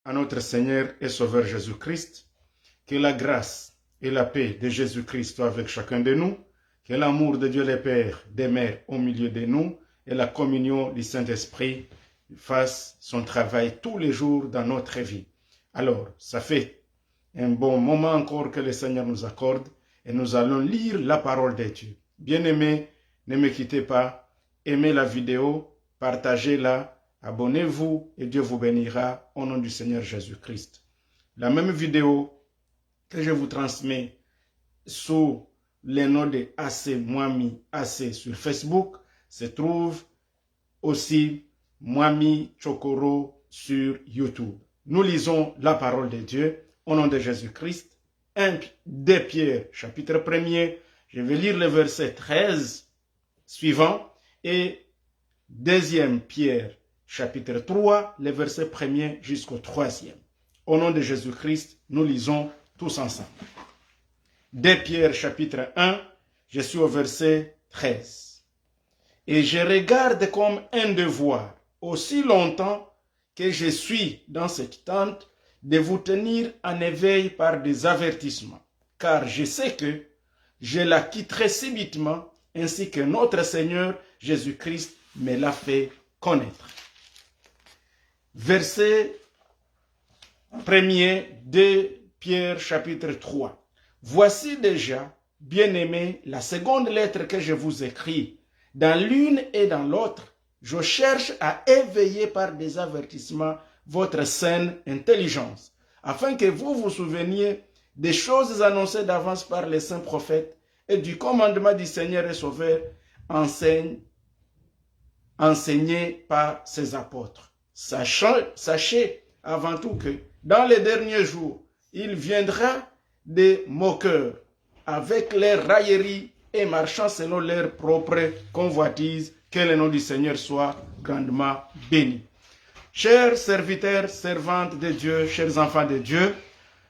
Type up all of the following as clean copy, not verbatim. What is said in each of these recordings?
à notre Seigneur et Sauveur Jésus-Christ, que la grâce et la paix de Jésus-Christ soient avec chacun de nous, que l'amour de Dieu le Père demeure au milieu de nous et la communion du Saint-Esprit fasse son travail tous les jours dans notre vie. Alors, ça fait un bon moment encore que le Seigneur nous accorde et nous allons lire la parole de Dieu. Bien-aimés, ne me quittez pas, aimez la vidéo, partagez-la, abonnez-vous et Dieu vous bénira au nom du Seigneur Jésus-Christ. La même vidéo que je vous transmets sous le nom de AC Mwami AC sur Facebook se trouve aussi Mwami Chokoro sur YouTube. Nous lisons la parole de Dieu au nom de Jésus-Christ. 1 Pierre, chapitre 1er, je vais lire le verset 13 suivant et 2 Pierre, chapitre 3, le verset 1er jusqu'au 3e. Au nom de Jésus-Christ, nous lisons tous ensemble. 2 Pierre, chapitre 1, je suis au verset 13. Et je regarde comme un devoir, aussi longtemps que je suis dans cette tente, de vous tenir en éveil par des avertissements, car je sais que je la quitterai subitement, ainsi que notre Seigneur Jésus-Christ me l'a fait connaître. Verset 1er de Pierre chapitre 3. Voici déjà, bien-aimés, la seconde lettre que je vous écris. Dans l'une et dans l'autre, je cherche à éveiller par des avertissements votre saine intelligence, afin que vous vous souveniez des choses annoncées d'avance par les saints prophètes et du commandement du Seigneur et Sauveur enseigné par ses apôtres. Sachez avant tout que dans les derniers jours, il viendra des moqueurs avec leurs railleries et marchant selon leurs propres convoitises. Que le nom du Seigneur soit grandement béni. Chers serviteurs, servantes de Dieu, chers enfants de Dieu,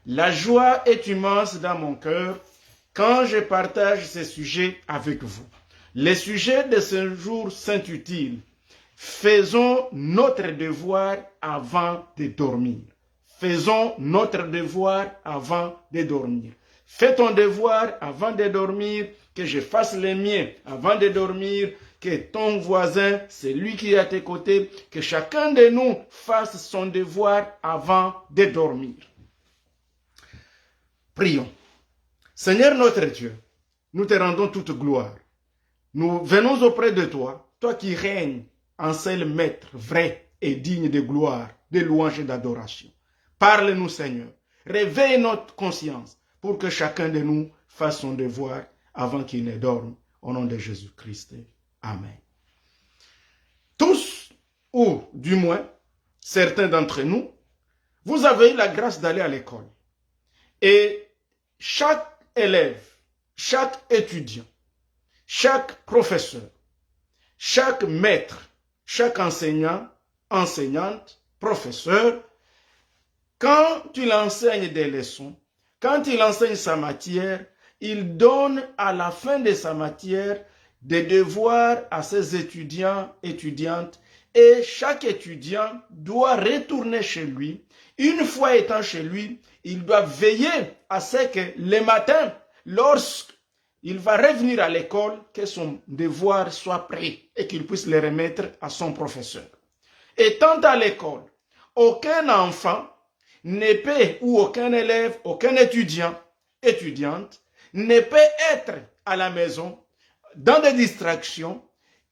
la joie est immense dans mon cœur quand je partage ces sujets avec vous. Le sujet de ce jour s'intitule « Faisons notre devoir avant de dormir ». Faisons notre devoir avant de dormir. Fais ton devoir avant de dormir, que je fasse le mien avant de dormir, que ton voisin, celui qui est à tes côtés, que chacun de nous fasse son devoir avant de dormir. Prions. Seigneur notre Dieu, nous te rendons toute gloire. Nous venons auprès de toi, toi qui règnes en seul maître, vrai et digne de gloire, de louange et d'adoration. Parle-nous, Seigneur. Réveille notre conscience pour que chacun de nous fasse son devoir avant qu'il ne dorme. Au nom de Jésus-Christ. Amen. Tous, ou du moins certains d'entre nous, vous avez eu la grâce d'aller à l'école. Et chaque élève, chaque étudiant, chaque professeur, chaque maître, chaque enseignant, enseignante, professeur, quand il enseigne des leçons, quand il enseigne sa matière, il donne à la fin de sa matière des devoirs à ses étudiants, étudiantes, et chaque étudiant doit retourner chez lui. Une fois étant chez lui, il doit veiller à ce que le matin, lorsqu'il va revenir à l'école, que son devoir soit prêt et qu'il puisse le remettre à son professeur. Étant à l'école, aucun enfant ne peut, ou aucun élève, aucun étudiant, étudiante, ne peut être à la maison dans des distractions,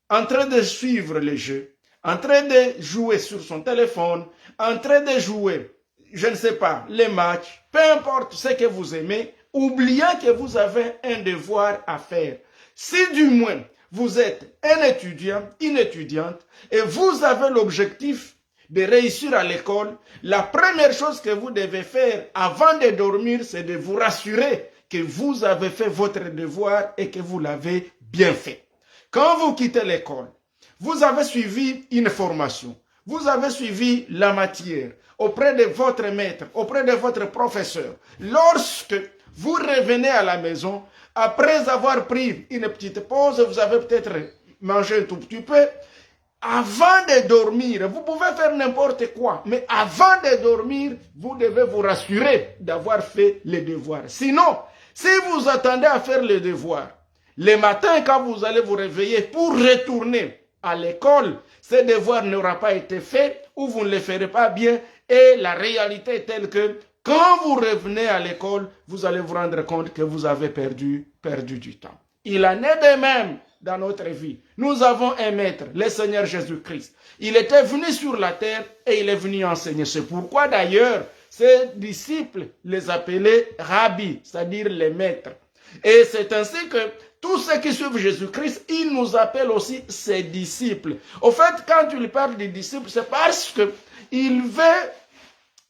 en train de suivre les jeux, en train de jouer sur son téléphone, en train de jouer, je ne sais pas, les matchs, peu importe ce que vous aimez, oubliant que vous avez un devoir à faire. Si du moins vous êtes un étudiant, une étudiante, et vous avez l'objectif de réussir à l'école, la première chose que vous devez faire avant de dormir, c'est de vous rassurer que vous avez fait votre devoir et que vous l'avez bien fait. Quand vous quittez l'école, vous avez suivi une formation, vous avez suivi la matière auprès de votre maître, auprès de votre professeur. Lorsque vous revenez à la maison, après avoir pris une petite pause, vous avez peut-être mangé un tout petit peu, avant de dormir, vous pouvez faire n'importe quoi, mais avant de dormir, vous devez vous rassurer d'avoir fait les devoirs. Sinon, si vous attendez à faire les devoirs, le matin, quand vous allez vous réveiller pour retourner à l'école, ces devoirs n'auront pas été faits ou vous ne les ferez pas bien. Et la réalité est telle que quand vous revenez à l'école, vous allez vous rendre compte que vous avez perdu du temps. Il en est de même dans notre vie. Nous avons un maître, le Seigneur Jésus-Christ. Il était venu sur la terre et il est venu enseigner. C'est pourquoi d'ailleurs, ses disciples les appelaient rabbis, c'est-à-dire les maîtres. Et c'est ainsi que tous ceux qui suivent Jésus-Christ, il nous appelle aussi ses disciples. Au fait, quand il parle des disciples, c'est parce qu'il veut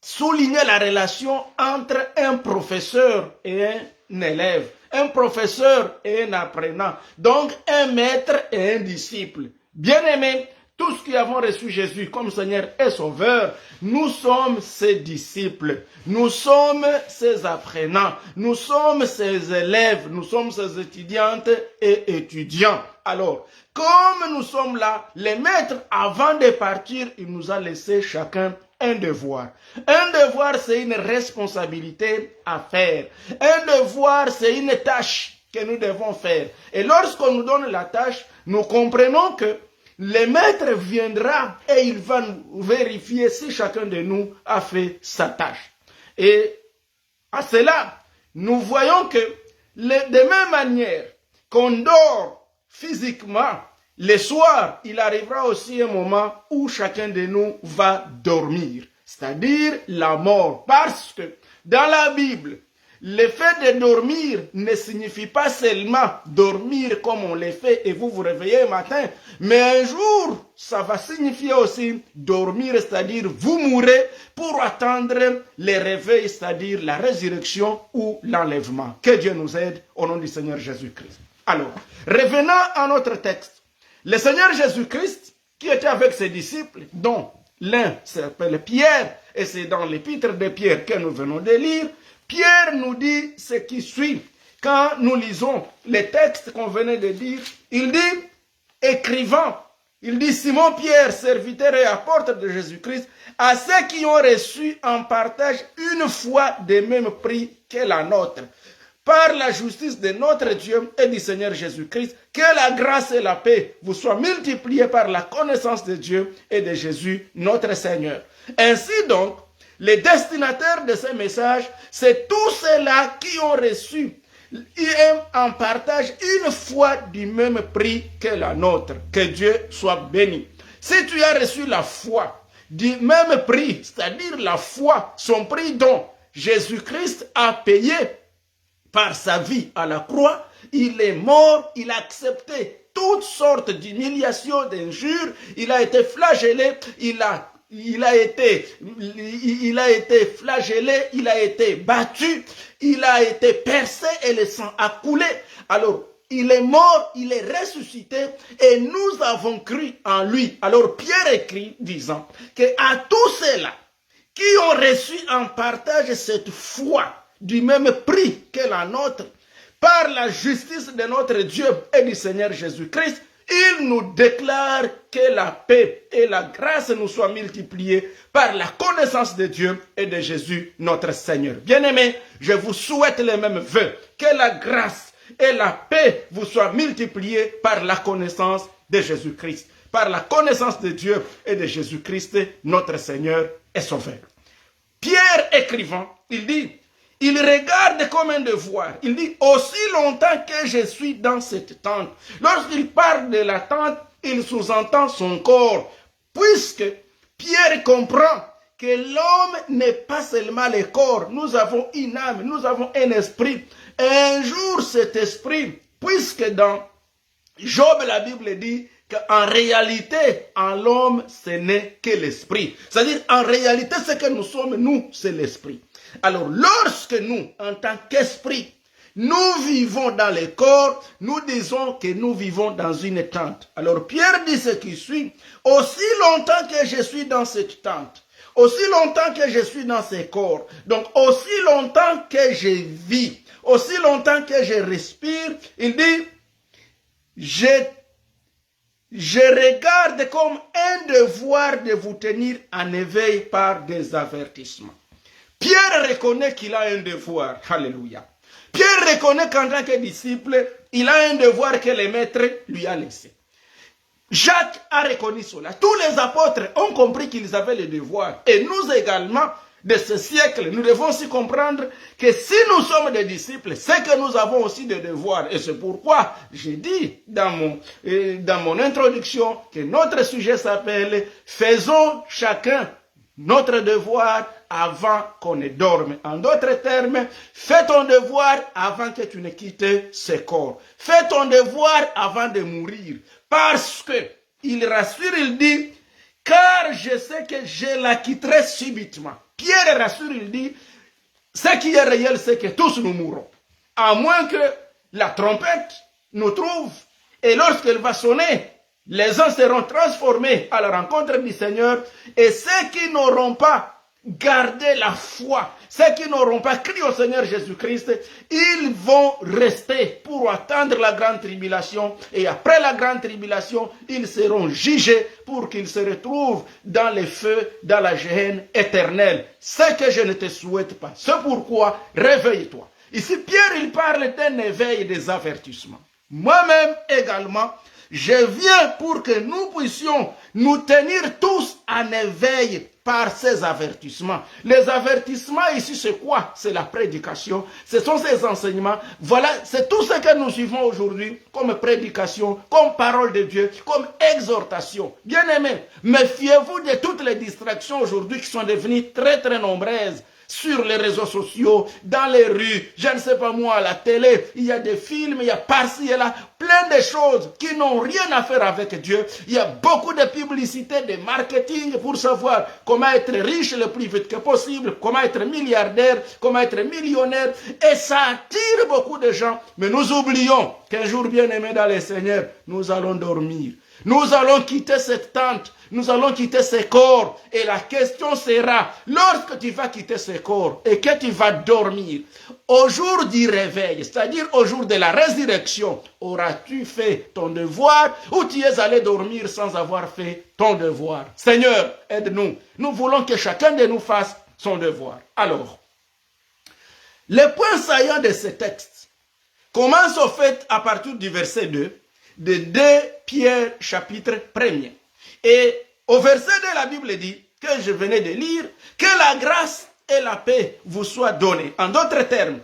souligner la relation entre un professeur et un élève, un professeur et un apprenant, donc un maître et un disciple. Bien-aimés, tous qui avons reçu Jésus comme Seigneur et Sauveur, nous sommes ses disciples, nous sommes ses apprenants, nous sommes ses élèves, nous sommes ses étudiantes et étudiants. Alors, comme nous sommes là, les maîtres, avant de partir, il nous a laissé chacun un devoir. Un devoir, c'est une responsabilité à faire. Un devoir, c'est une tâche que nous devons faire. Et lorsqu'on nous donne la tâche, nous comprenons que le maître viendra et il va nous vérifier si chacun de nous a fait sa tâche. Et à cela, nous voyons que de même manière qu'on dort physiquement, le soir, il arrivera aussi un moment où chacun de nous va dormir, c'est-à-dire la mort. Parce que dans la Bible, le fait de dormir ne signifie pas seulement dormir comme on le fait et vous vous réveillez le matin, mais un jour, ça va signifier aussi dormir, c'est-à-dire vous mourrez pour attendre le réveil, c'est-à-dire la résurrection ou l'enlèvement. Que Dieu nous aide au nom du Seigneur Jésus-Christ. Alors, revenons à notre texte. Le Seigneur Jésus-Christ, qui était avec ses disciples, dont l'un s'appelle Pierre, et c'est dans l'épître de Pierre que nous venons de lire, Pierre nous dit ce qui suit. Quand nous lisons les textes qu'on venait de dire, il dit, écrivant, il dit, Simon Pierre, serviteur et apôtre de Jésus-Christ, à ceux qui ont reçu en partage une foi de même prix que la nôtre, par la justice de notre Dieu et du Seigneur Jésus-Christ, que la grâce et la paix vous soient multipliées par la connaissance de Dieu et de Jésus, notre Seigneur. Ainsi donc, les destinataires de ce message, c'est tous ceux-là qui ont reçu en partage une foi du même prix que la nôtre. Que Dieu soit béni. Si tu as reçu la foi du même prix, c'est-à-dire la foi, son prix dont Jésus-Christ a payé par sa vie à la croix, il est mort, il a accepté toutes sortes d'humiliations, d'injures, il a été flagellé, il a été flagellé, il a été battu, il a été percé et le sang a coulé. Alors, il est mort, il est ressuscité et nous avons cru en lui. Alors, Pierre écrit disant que à tous ceux-là qui ont reçu en partage cette foi du même prix que la nôtre, par la justice de notre Dieu et du Seigneur Jésus-Christ, il nous déclare que la paix et la grâce nous soient multipliées par la connaissance de Dieu et de Jésus, notre Seigneur. Bien-aimés, je vous souhaite les mêmes vœux. Que la grâce et la paix vous soient multipliées par la connaissance de Jésus-Christ, par la connaissance de Dieu et de Jésus-Christ, notre Seigneur et Sauveur. Pierre écrivant, il dit, il regarde comme un devoir. Il dit, aussi longtemps que je suis dans cette tente. Lorsqu'il parle de la tente, il sous-entend son corps. Puisque Pierre comprend que l'homme n'est pas seulement le corps. Nous avons une âme, nous avons un esprit. Et un jour, cet esprit, puisque dans Job, la Bible dit qu'en réalité, en l'homme, ce n'est que l'esprit. C'est-à-dire, en réalité, ce que nous sommes, nous, c'est l'esprit. Alors, lorsque nous, en tant qu'esprit, nous vivons dans le corps, nous disons que nous vivons dans une tente. Alors, Pierre dit ce qui suit, aussi longtemps que je suis dans cette tente, aussi longtemps que je suis dans ce corps, donc aussi longtemps que je vis, aussi longtemps que je respire, il dit, je regarde comme un devoir de vous tenir en éveil par des avertissements. Pierre reconnaît qu'il a un devoir. Alléluia. Pierre reconnaît qu'en tant que disciple, il a un devoir que le maître lui a laissé. Jacques a reconnu cela. Tous les apôtres ont compris qu'ils avaient le devoir. Et nous également, de ce siècle, nous devons aussi comprendre que si nous sommes des disciples, c'est que nous avons aussi des devoirs. Et c'est pourquoi j'ai dit dans mon introduction que notre sujet s'appelle « Faisons chacun notre devoir avant qu'on ne dorme ». En d'autres termes, fais ton devoir avant que tu ne quittes ce corps. Fais ton devoir avant de mourir. Parce que il rassure, il dit, car je sais que je la quitterai subitement. Pierre rassure, il dit, ce qui est réel, c'est que tous nous mourrons. À moins que la trompette nous trouve, et lorsqu'elle va sonner, les uns seront transformés à la rencontre du Seigneur, et ceux qui n'auront pas gardé la foi, ceux qui n'auront pas crié au Seigneur Jésus-Christ, ils vont rester pour attendre la grande tribulation, et après la grande tribulation, ils seront jugés pour qu'ils se retrouvent dans les feux, dans la géhenne éternelle. Ce que je ne te souhaite pas. C'est pourquoi, réveille-toi. Ici, Pierre, il parle d'un éveil et des avertissements. Moi-même également, je viens pour que nous puissions nous tenir tous en éveil par ces avertissements. Les avertissements ici, c'est quoi? C'est la prédication. Ce sont ces enseignements. Voilà, c'est tout ce que nous suivons aujourd'hui comme prédication, comme parole de Dieu, comme exhortation. Bien-aimés, méfiez-vous de toutes les distractions aujourd'hui qui sont devenues très très nombreuses. Sur les réseaux sociaux, dans les rues, je ne sais pas moi, à la télé, il y a des films, il y a par-ci et là, plein de choses qui n'ont rien à faire avec Dieu. Il y a beaucoup de publicité, de marketing pour savoir comment être riche le plus vite que possible, comment être milliardaire, comment être millionnaire. Et ça attire beaucoup de gens. Mais nous oublions qu'un jour bien aimé dans le Seigneur, nous allons dormir. Nous allons quitter cette tente, nous allons quitter ce corps. Et la question sera, lorsque tu vas quitter ce corps et que tu vas dormir, au jour du réveil, c'est-à-dire au jour de la résurrection, auras-tu fait ton devoir ou tu es allé dormir sans avoir fait ton devoir? Seigneur, aide-nous. Nous voulons que chacun de nous fasse son devoir. Alors, les points saillants de ce texte commencent au fait à partir du verset 2. De 2 Pierre chapitre 1er. Et au verset 2, la Bible dit, que je venais de lire, que la grâce et la paix vous soient données. En d'autres termes,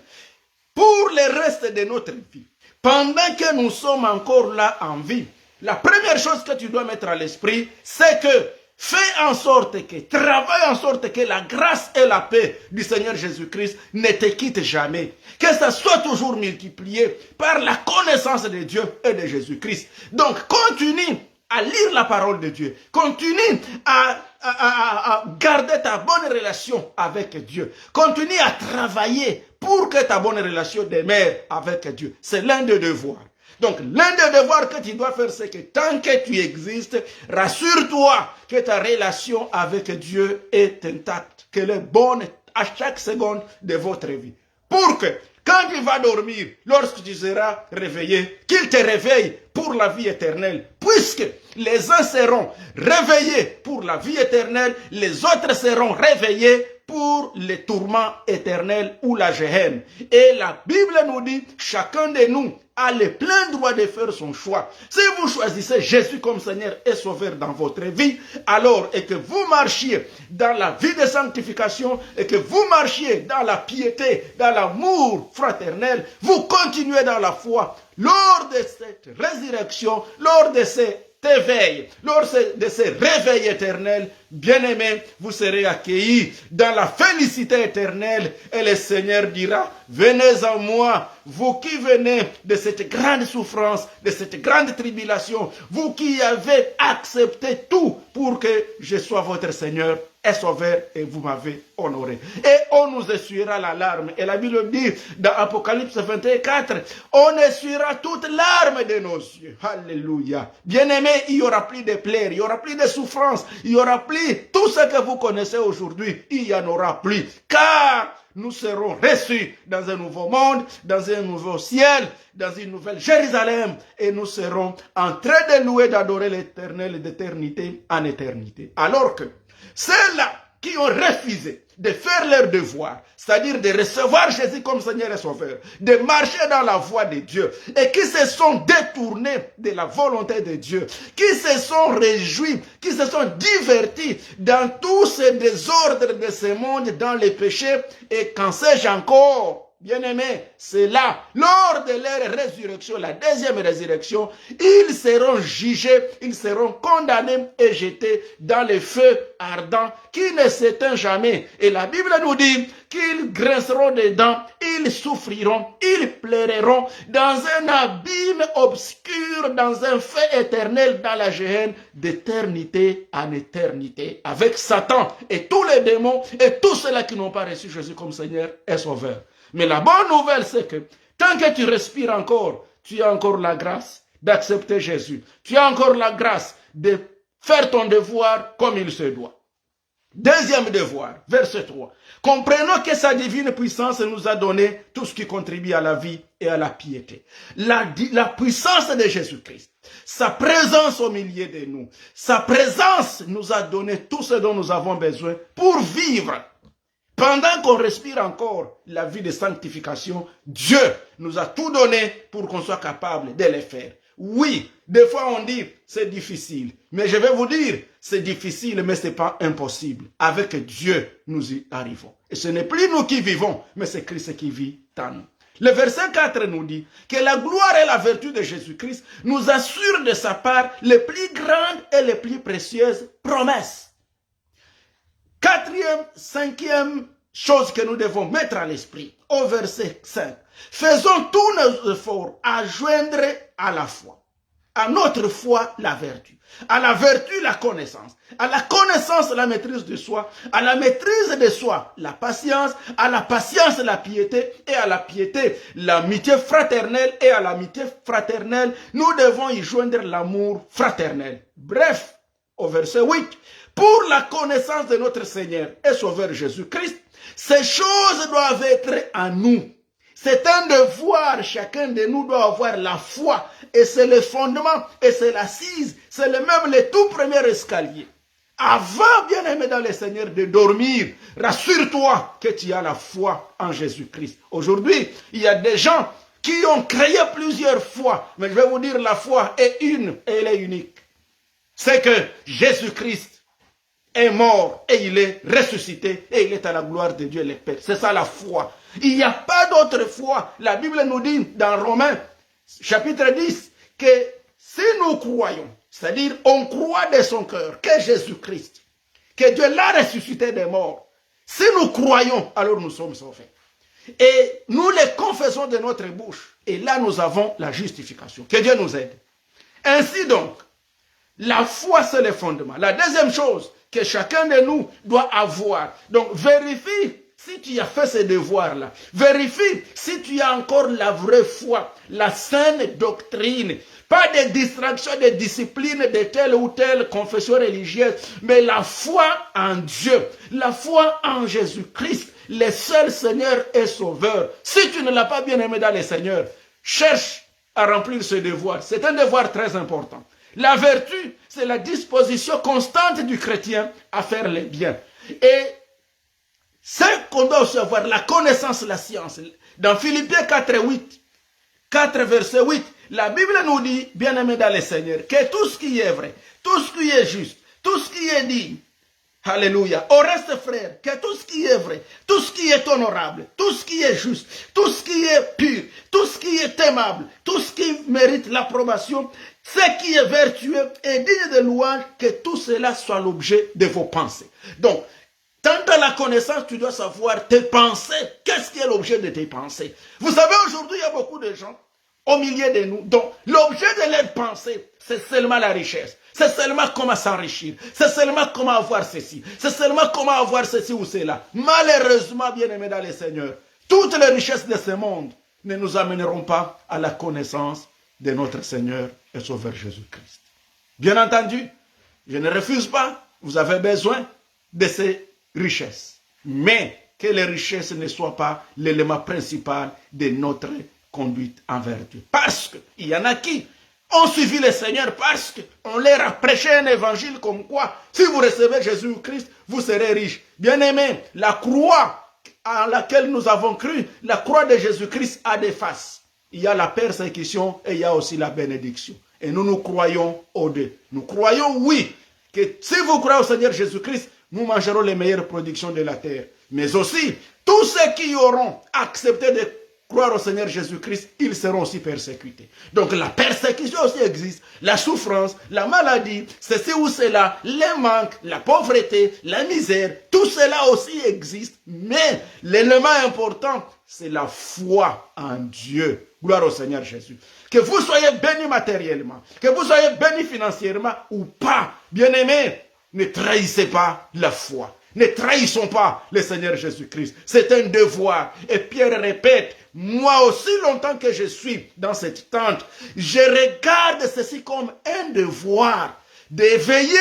pour le reste de notre vie, pendant que nous sommes encore là en vie, la première chose que tu dois mettre à l'esprit, c'est que fais en sorte que, travaille en sorte que la grâce et la paix du Seigneur Jésus-Christ ne te quittent jamais. Que ça soit toujours multiplié par la connaissance de Dieu et de Jésus-Christ. Donc, continue à lire la parole de Dieu. Continue à garder ta bonne relation avec Dieu. Continue à travailler pour que ta bonne relation demeure avec Dieu. C'est l'un des devoirs. Donc, l'un des devoirs que tu dois faire, c'est que tant que tu existes, rassure-toi que ta relation avec Dieu est intacte, qu'elle est bonne à chaque seconde de votre vie. Pour que, quand tu vas dormir, lorsque tu seras réveillé, qu'il te réveille pour la vie éternelle. Puisque les uns seront réveillés pour la vie éternelle, les autres seront réveillés pour les tourments éternels ou la géhenne. Et la Bible nous dit, chacun de nous a le plein droit de faire son choix. Si vous choisissez Jésus comme Seigneur et Sauveur dans votre vie, alors, et que vous marchiez dans la vie de sanctification, et que vous marchiez dans la piété, dans l'amour fraternel, vous continuez dans la foi, lors de cette résurrection, lors de cet éveil, lors de ce réveil éternel, bien-aimés, vous serez accueillis dans la félicité éternelle et le Seigneur dira, venez à moi, vous qui venez de cette grande souffrance, de cette grande tribulation, vous qui avez accepté tout pour que je sois votre Seigneur et Sauveur et vous m'avez honoré. Et on nous essuiera la larme. Et la Bible dit dans Apocalypse 21:4, on essuiera toute larme de nos yeux. Alléluia. Bien-aimés, il n'y aura plus de pleurs, il n'y aura plus de souffrance, il n'y aura plus tout ce que vous connaissez aujourd'hui, il n'y en aura plus. Car nous serons reçus dans un nouveau monde, dans un nouveau ciel, dans une nouvelle Jérusalem, et nous serons en train de louer, d'adorer l'Éternel d'éternité en éternité. Alors que ceux-là qui ont refusé de faire leur devoir, c'est-à-dire de recevoir Jésus comme Seigneur et Sauveur, de marcher dans la voie de Dieu, et qui se sont détournés de la volonté de Dieu, qui se sont réjouis, qui se sont divertis dans tous ces désordres de ce monde, dans les péchés, et qu'en sais-je encore, bien-aimés, c'est là, lors de leur résurrection, la deuxième résurrection, ils seront jugés, ils seront condamnés et jetés dans le feu ardent qui ne s'éteint jamais. Et la Bible nous dit qu'ils grinceront des dents, ils souffriront, ils pleureront dans un abîme obscur, dans un feu éternel, dans la géhenne d'éternité en éternité, avec Satan et tous les démons et tous ceux-là qui n'ont pas reçu Jésus comme Seigneur et Sauveur. Mais la bonne nouvelle, c'est que tant que tu respires encore, tu as encore la grâce d'accepter Jésus. Tu as encore la grâce de faire ton devoir comme il se doit. Deuxième devoir, verset 3. Comprenons que sa divine puissance nous a donné tout ce qui contribue à la vie et à la piété. La puissance de Jésus-Christ, sa présence au milieu de nous, sa présence nous a donné tout ce dont nous avons besoin pour vivre. Pendant qu'on respire encore la vie de sanctification, Dieu nous a tout donné pour qu'on soit capable de le faire. Oui, des fois on dit c'est difficile, mais je vais vous dire c'est difficile mais ce n'est pas impossible. Avec Dieu, nous y arrivons. Et ce n'est plus nous qui vivons, mais c'est Christ qui vit en nous. Le verset 4 nous dit que la gloire et la vertu de Jésus-Christ nous assurent de sa part les plus grandes et les plus précieuses promesses. Quatrième, cinquième chose que nous devons mettre à l'esprit, au verset 5. Faisons tous nos efforts à joindre à la foi. À notre foi, la vertu. À la vertu, la connaissance. À la connaissance, la maîtrise de soi. À la maîtrise de soi, la patience. À la patience, la piété. Et à la piété, l'amitié fraternelle. Et à l'amitié fraternelle, nous devons y joindre l'amour fraternel. Bref, au verset 8. Pour la connaissance de notre Seigneur et Sauveur Jésus-Christ, ces choses doivent être en nous. C'est un devoir, chacun de nous doit avoir la foi. Et c'est le fondement, et c'est l'assise, c'est même le tout premier escalier. Avant, bien-aimé dans le Seigneur, de dormir, rassure-toi que tu as la foi en Jésus-Christ. Aujourd'hui, il y a des gens qui ont créé plusieurs foi, mais je vais vous dire, la foi est une et elle est unique. C'est que Jésus-Christ est mort et il est ressuscité et il est à la gloire de Dieu le Père. C'est ça la foi. Il n'y a pas d'autre foi. La Bible nous dit dans Romains chapitre 10 que si nous croyons, c'est-à-dire on croit de son cœur que Jésus-Christ, que Dieu l'a ressuscité des morts, si nous croyons, alors nous sommes sauvés. Et nous les confessons de notre bouche et là nous avons la justification. Que Dieu nous aide. Ainsi donc, la foi c'est le fondement. La deuxième chose que chacun de nous doit avoir. Donc, vérifie si tu as fait ces devoirs-là. Vérifie si tu as encore la vraie foi, la saine doctrine. Pas de distraction, de discipline de telle ou telle confession religieuse, mais la foi en Dieu, la foi en Jésus-Christ, le seul Seigneur et Sauveur. Si tu ne l'as pas bien aimé dans le Seigneur, cherche à remplir ce devoir. C'est un devoir très important. La vertu, c'est la disposition constante du chrétien à faire le bien. Et ce qu'on doit aussi avoir, la connaissance, la science. Dans Philippiens 4 verset 8, la Bible nous dit, bien-aimés dans le Seigneur, que tout ce qui est vrai, tout ce qui est juste, tout ce qui est digne, alléluia, au reste frère, que tout ce qui est vrai, tout ce qui est honorable, tout ce qui est juste, tout ce qui est pur, tout ce qui est aimable, tout ce qui mérite l'approbation, ce qui est vertueux et digne de louange, que tout cela soit l'objet de vos pensées. Donc, tant à la connaissance, tu dois savoir tes pensées. Qu'est-ce qui est l'objet de tes pensées? Vous savez, aujourd'hui, il y a beaucoup de gens au milieu de nous. Donc, l'objet de leurs pensées, c'est seulement la richesse. C'est seulement comment s'enrichir. C'est seulement comment avoir ceci. C'est seulement comment avoir ceci ou cela. Malheureusement, bien-aimés dans le Seigneur, toutes les richesses de ce monde ne nous amèneront pas à la connaissance de notre Seigneur et Sauveur Jésus-Christ. Bien entendu, je ne refuse pas, vous avez besoin de ces richesses. Mais que les richesses ne soient pas l'élément principal de notre conduite envers Dieu. Parce qu'il y en a qui ont suivi le Seigneur parce qu'on leur a prêché un évangile comme quoi, si vous recevez Jésus-Christ, vous serez riche. Bien-aimés, la croix à laquelle nous avons cru, la croix de Jésus-Christ a des faces. Il y a la persécution et il y a aussi la bénédiction. Et nous croyons aux deux. Nous croyons, oui, que si vous croyez au Seigneur Jésus-Christ, nous mangerons les meilleures productions de la terre. Mais aussi, tous ceux qui auront accepté de croire au Seigneur Jésus-Christ, ils seront aussi persécutés. Donc la persécution aussi existe, la souffrance, la maladie, ceci ou cela, les manques, la pauvreté, la misère, tout cela aussi existe. Mais l'élément important, c'est la foi en Dieu. Gloire au Seigneur Jésus. Que vous soyez bénis matériellement, que vous soyez bénis financièrement ou pas, bien-aimés, ne trahissez pas la foi. Ne trahissons pas le Seigneur Jésus-Christ. C'est un devoir. Et Pierre répète, moi aussi longtemps que je suis dans cette tente, je regarde ceci comme un devoir d'éveiller,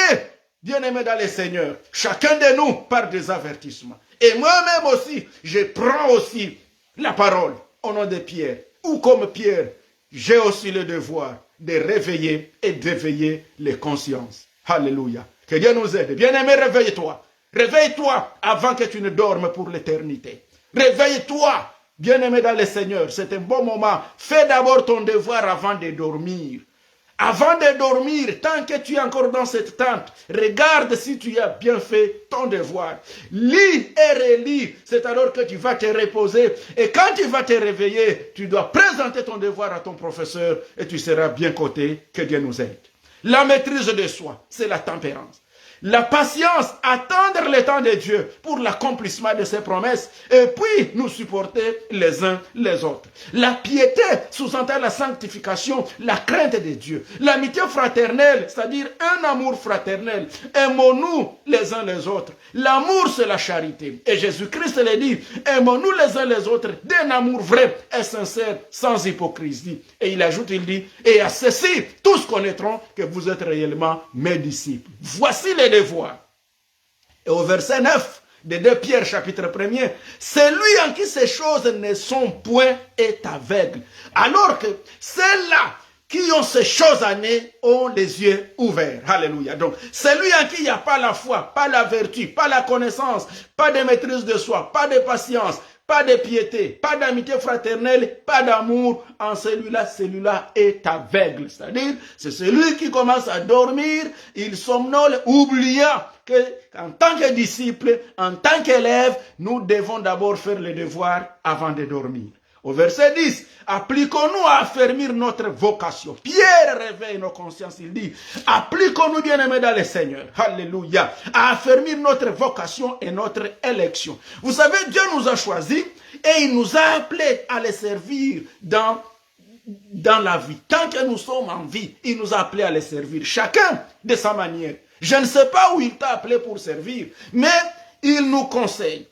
bien-aimé dans le Seigneur, chacun de nous par des avertissements. Et moi-même aussi, je prends aussi la parole au nom de Pierre. Ou comme Pierre, j'ai aussi le devoir de réveiller et d'éveiller les consciences. Alléluia. Que Dieu nous aide. Bien-aimé, réveille-toi. Réveille-toi avant que tu ne dormes pour l'éternité. Réveille-toi, bien-aimé dans le Seigneur. C'est un bon moment. Fais d'abord ton devoir avant de dormir. Avant de dormir, tant que tu es encore dans cette tente, regarde si tu as bien fait ton devoir. Lis et relis. C'est alors que tu vas te reposer. Et quand tu vas te réveiller, tu dois présenter ton devoir à ton professeur et tu seras bien coté. Que Dieu nous aide. La maîtrise de soi, c'est la tempérance. La patience, attendre le temps de Dieu pour l'accomplissement de ses promesses et puis nous supporter les uns les autres. La piété sous-entend la sanctification, la crainte de Dieu. L'amitié fraternelle, c'est-à-dire un amour fraternel. Aimons-nous les uns les autres. L'amour, c'est la charité. Et Jésus-Christ le dit, aimons-nous les uns les autres d'un amour vrai et sincère, sans hypocrisie. Et il ajoute, il dit, et à ceci, tous connaîtront que vous êtes réellement mes disciples. Voici les devoirs. Et au verset 9 de 2 Pierre chapitre 1er, celui en qui ces choses ne sont point est aveugle. Alors que ceux-là qui ont ces choses à nez ont les yeux ouverts. Alléluia. Donc, celui en qui il n'y a pas la foi, pas la vertu, pas la connaissance, pas de maîtrise de soi, pas de patience, pas de piété, pas d'amitié fraternelle, pas d'amour, en celui-là est aveugle. C'est-à-dire, c'est celui qui commence à dormir, il somnole, oubliant qu'en tant que disciple, en tant qu'élève, nous devons d'abord faire le devoir avant de dormir. Au verset 10, appliquons-nous à affermir notre vocation. Pierre réveille nos consciences, il dit, appliquons-nous bien-aimés dans le Seigneur, alléluia, à affermir notre vocation et notre élection. Vous savez, Dieu nous a choisis et il nous a appelés à les servir dans la vie. Tant que nous sommes en vie, il nous a appelés à les servir, chacun de sa manière. Je ne sais pas où il t'a appelé pour servir, mais il nous conseille,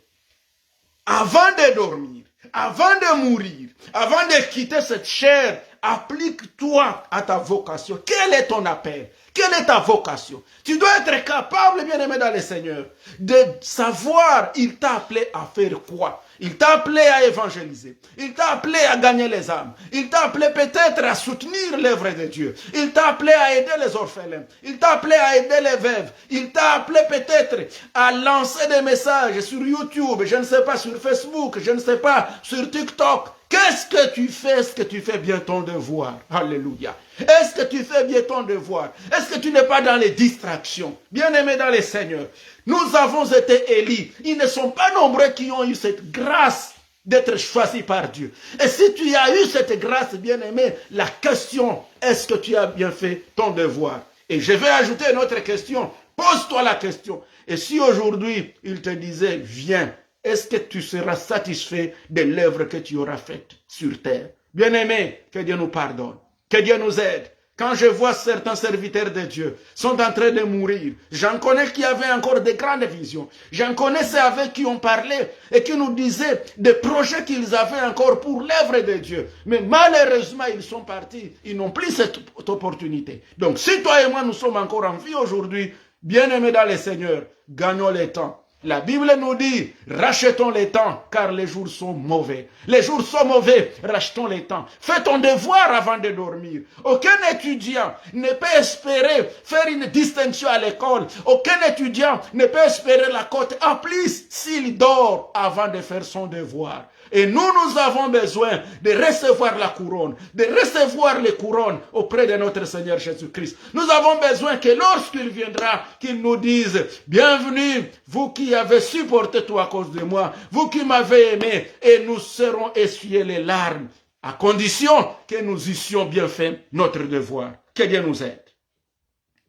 avant de dormir, avant de mourir, avant de quitter cette chair, applique-toi à ta vocation. Quel est ton appel? Quelle est ta vocation? Tu dois être capable, bien-aimé dans le Seigneur, de savoir, il t'a appelé à faire quoi? Il t'a appelé à évangéliser. Il t'a appelé à gagner les âmes. Il t'a appelé peut-être à soutenir l'œuvre de Dieu. Il t'a appelé à aider les orphelins. Il t'a appelé à aider les veuves. Il t'a appelé peut-être à lancer des messages sur YouTube, je ne sais pas, sur Facebook, je ne sais pas, sur TikTok. Qu'est-ce que tu fais? Est-ce que tu fais bien ton devoir? Alléluia. Est-ce que tu fais bien ton devoir? Est-ce que tu n'es pas dans les distractions? Bien-aimé dans les seigneurs, nous avons été élus. Ils ne sont pas nombreux qui ont eu cette grâce d'être choisis par Dieu. Et si tu as eu cette grâce, bien-aimé, la question, est-ce que tu as bien fait ton devoir? Et je vais ajouter une autre question. Pose-toi la question. Et si aujourd'hui, il te disait, viens, est-ce que tu seras satisfait de l'œuvre que tu auras faite sur terre? Bien-aimé, que Dieu nous pardonne, que Dieu nous aide. Quand je vois certains serviteurs de Dieu sont en train de mourir, j'en connais qui avaient encore de grandes visions. J'en connais ceux avec qui on parlait et qui nous disaient des projets qu'ils avaient encore pour l'œuvre de Dieu. Mais malheureusement, ils sont partis. Ils n'ont plus cette opportunité. Donc, si toi et moi, nous sommes encore en vie aujourd'hui, bien-aimés dans le Seigneur, gagnons le temps. La Bible nous dit, rachetons les temps, car les jours sont mauvais. Les jours sont mauvais, rachetons les temps. Fais ton devoir avant de dormir. Aucun étudiant ne peut espérer faire une distinction à l'école. Aucun étudiant ne peut espérer la cote en plus s'il dort avant de faire son devoir. Et nous avons besoin de recevoir la couronne, de recevoir les couronnes auprès de notre Seigneur Jésus-Christ. Nous avons besoin que lorsqu'il viendra, qu'il nous dise, bienvenue, vous qui avez supporté tout à cause de moi, vous qui m'avez aimé, et nous serons essuyés les larmes, à condition que nous eussions bien fait notre devoir. Que Dieu nous aide.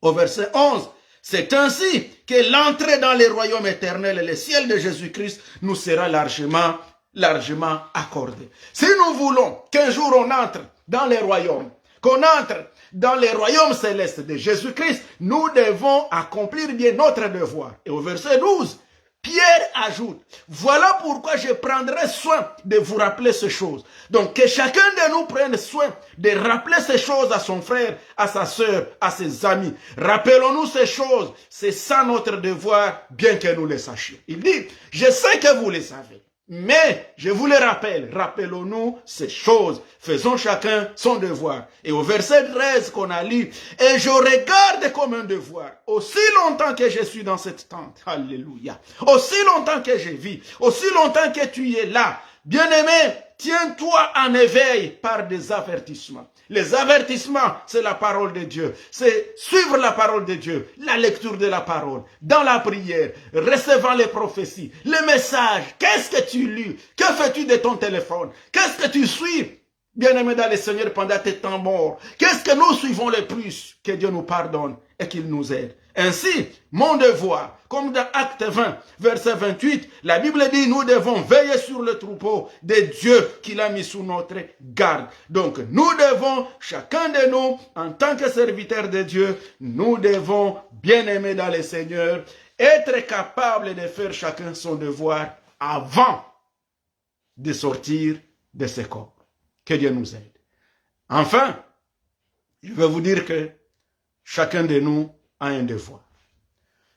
Au verset 11, c'est ainsi que l'entrée dans les royaumes éternels et le ciel de Jésus-Christ nous sera largement accordé. Si nous voulons qu'un jour on entre dans les royaumes, qu'on entre dans les royaumes célestes de Jésus-Christ, nous devons accomplir bien notre devoir. Et au verset 12, Pierre ajoute, voilà pourquoi je prendrai soin de vous rappeler ces choses. Donc que chacun de nous prenne soin de rappeler ces choses à son frère, à sa sœur, à ses amis. Rappelons-nous ces choses, c'est ça notre devoir, bien que nous les sachions. Il dit, je sais que vous les savez. Mais, je vous le rappelle, rappelons-nous ces choses. Faisons chacun son devoir. Et au verset 13 qu'on a lu, et je regarde comme un devoir, aussi longtemps que je suis dans cette tente, alléluia, aussi longtemps que je vis, aussi longtemps que tu es là, bien-aimé, tiens-toi en éveil par des avertissements. Les avertissements, c'est la parole de Dieu. C'est suivre la parole de Dieu, la lecture de la parole, dans la prière, recevant les prophéties, les messages. Qu'est-ce que tu lis? Que fais-tu de ton téléphone? Qu'est-ce que tu suis? Bien-aimé dans le Seigneur pendant tes temps morts. Qu'est-ce que nous suivons le plus? Que Dieu nous pardonne et qu'il nous aide. Ainsi, mon devoir, comme dans Acte 20, verset 28, la Bible dit, nous devons veiller sur le troupeau de Dieu qu'il a mis sous notre garde. Donc, nous devons, chacun de nous, en tant que serviteurs de Dieu, nous devons, bien aimés dans le Seigneur, être capables de faire chacun son devoir avant de sortir de ce corps. Que Dieu nous aide. Enfin, je vais vous dire que chacun de nous a un devoir.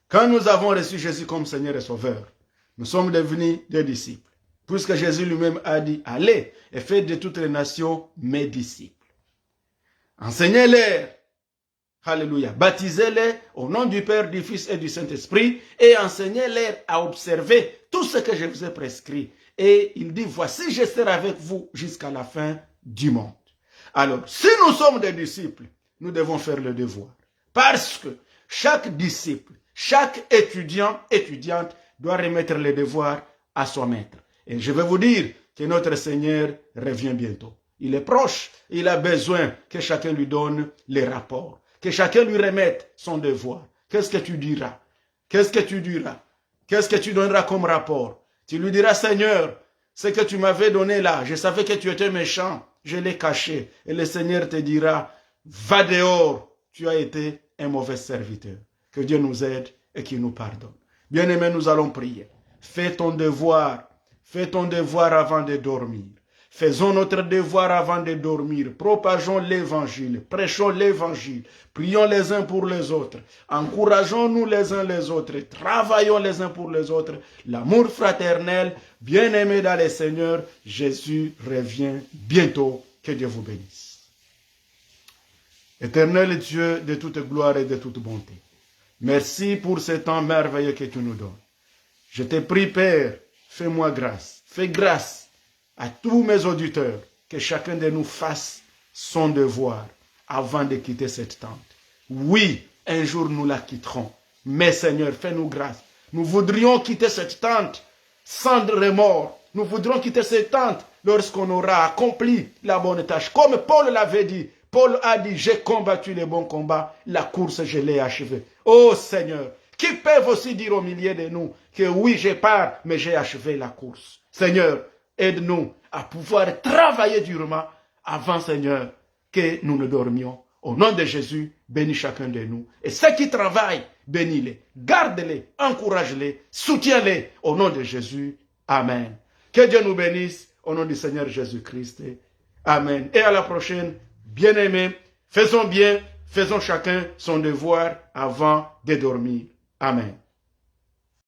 Quand nous avons reçu Jésus comme Seigneur et Sauveur, nous sommes devenus des disciples. Puisque Jésus lui-même a dit, allez et faites de toutes les nations mes disciples. Enseignez-les, alléluia, baptisez-les au nom du Père, du Fils et du Saint-Esprit et enseignez-les à observer tout ce que je vous ai prescrit. Et il dit, voici, je serai avec vous jusqu'à la fin du monde. Alors, si nous sommes des disciples, nous devons faire le devoir. Parce que chaque disciple, chaque étudiante doit remettre les devoirs à son maître. Et je vais vous dire que notre Seigneur revient bientôt. Il est proche, il a besoin que chacun lui donne les rapports, que chacun lui remette son devoir. Qu'est-ce que tu diras? Qu'est-ce que tu diras? Qu'est-ce que tu donneras comme rapport? Tu lui diras, Seigneur, ce que tu m'avais donné là, je savais que tu étais méchant, je l'ai caché. Et le Seigneur te dira, va dehors, tu as été un mauvais serviteur. Que Dieu nous aide et qu'il nous pardonne. Bien-aimés, nous allons prier. Fais ton devoir avant de dormir. Faisons notre devoir avant de dormir. Propageons l'évangile, prêchons l'évangile. Prions les uns pour les autres. Encourageons-nous les uns les autres. Travaillons les uns pour les autres. L'amour fraternel, bien-aimés dans le Seigneur, Jésus revient bientôt. Que Dieu vous bénisse. Éternel Dieu de toute gloire et de toute bonté, merci pour ce temps merveilleux que tu nous donnes. Je te prie, Père, fais-moi grâce. Fais grâce à tous mes auditeurs, que chacun de nous fasse son devoir avant de quitter cette tente. Oui, un jour nous la quitterons, mais Seigneur, fais-nous grâce. Nous voudrions quitter cette tente sans remords. Nous voudrions quitter cette tente lorsqu'on aura accompli la bonne tâche. Comme Paul l'avait dit, Paul a dit, j'ai combattu le bon combat, la course je l'ai achevée. Oh Seigneur, qui peuvent aussi dire au milieu de nous que oui, je pars, mais j'ai achevé la course. Seigneur, aide-nous à pouvoir travailler durement avant, Seigneur, que nous ne dormions. Au nom de Jésus, bénis chacun de nous. Et ceux qui travaillent, bénis-les, garde-les, encourage-les, soutiens-les. Au nom de Jésus, Amen. Que Dieu nous bénisse, au nom du Seigneur Jésus-Christ. Amen. Et à la prochaine, bien-aimés, faisons bien, faisons chacun son devoir avant de dormir. Amen.